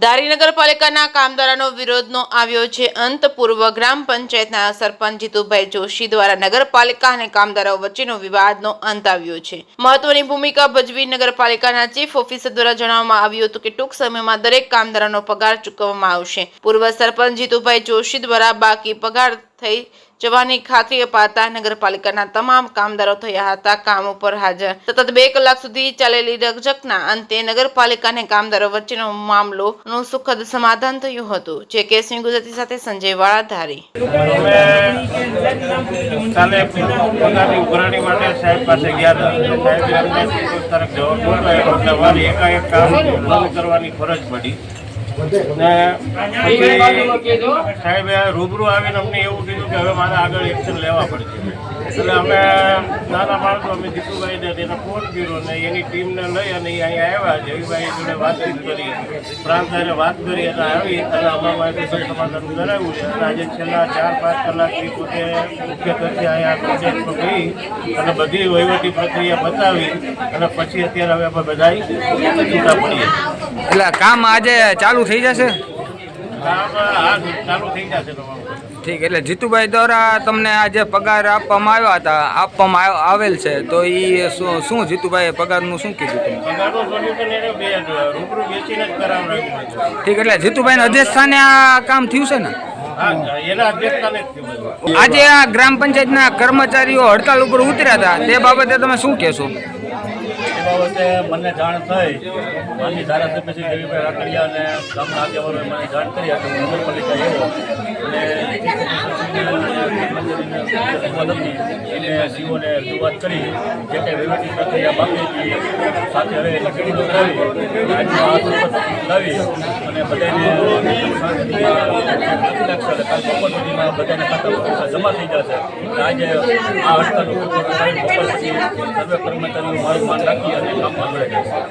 ધારી નગરપાલિકાના કામદારોનો વિરોધનો આવ્યો છે અંત. પૂર્વ ગ્રામ પંચાયતના સરપંચ જીતુભાઈ જોશી દ્વારા નગરપાલિકા અને કામદારો વચ્ચેનો વિવાદનો અંત આવ્યો છે. મહત્વની ભૂમિકા ભજવી નગરપાલિકાના ચીફ ઓફિસર દ્વારા જણાવવામાં આવ્યું હતું કે ટૂંક સમયમાં દરેક કામદારોનો પગાર ચૂકવવામાં આવશે. પૂર્વ સરપંચ જીતુભાઈ જોશી દ્વારા બાકી પગાર થઈ જવાની ખાતરી અપાતા નગરપાલિકાના તમામ કામદારો થયા હતા કામ ઉપર હાજર. સતત 2 કલાક સુધી ચાલેલી રકઝકના અંતે નગરપાલિકા અને કામદારો વચ્ચેનો મામલોનું સુખદ સમાધાન થયું હતું. જે કેસની ગુજરાતી સાથે સંજય વાળા ધારી. કાલે પગારની ઉઘરાણી માટે સાહેબ પાસે ગયા હતા. સાહેબે અમને તરફ જવાબ નહોતો એટલે મારી એકાએક કામ બંધ કરવાની ફરજ પડી. ને પછી સાહેબે રૂબરૂ આવીને અમને એવું કીધું કે હવે મારે આગળ એક્શન લેવા પડશે. એટલે અમે નાના માણસો અમે જીતુભાઈને તેને ફોન કર્યો ને એની ટીમને લઈ અને એ અહીંયા આવ્યા. જયભાઈ જોડે વાતચીત કરી, પ્રાંતભાઈને વાત કરી અને આવી અને અમારા સમાધાન કરાવ્યું છે. અને આજે છેલ્લા 4-5 કલાકથી પોતે મુખ્ય કક્ષે અહીંયા પ્રોજેક્ટમાં ગઈ અને બધી વહીવટી પ્રક્રિયા બતાવી અને પછી અત્યારે હવે અમે બધા છૂટા પડીએ. એટલે કામ આજે ચાલુ થઈ જશે? કામ ચાલુ થઈ જશે. ઠીક. એટલે જીતુભાઈ દ્વારા તમને આજે પગાર આપવામાં આવેલ છે તો એ શું જીતુભાઈએ પગારનું શું કીધું તમે? પગારનું સોલ્યુશન એને રૂબરૂ બેસીને જ કરાવડાવ્યું. ઠીક. એટલે જીતુભાઈના અધ્યક્ષસ્થાને આ કામ થયું છે ને? એના અધ્યક્ષસ્થાને જ થયું. આજે આ ગ્રામ પંચાયતના કર્મચારીઓ હડતાલ ઉપર ઉતર્યા હતા તે બાબતે તમે શું કહેશો? એ બાબતે મને જાણ થઈ. માનની ધારાસભ્ય શ્રી દેવીભાઈ રાકડિયા અને ગામના આગેવાનોએ મને જાણ કરી હતી. નગરપાલિકા એવો અને એને સીઓને રજૂઆત કરી જે કંઈ વહીવટી પ્રક્રિયા બાકી હતી સાથે હવે એની ખેડૂતો કરાવી આજનો આ સંપત્તિ લાવી અને બધાને કાલ બપોર સુધીમાં બધાને ખાતામાં પૈસા જમા થઈ જશે. આજે આ હડતાલનું બપોર પછી સર્વે કર્મચારીઓ મારું માન રાખી અને કામમાં જોડાઈ જશે.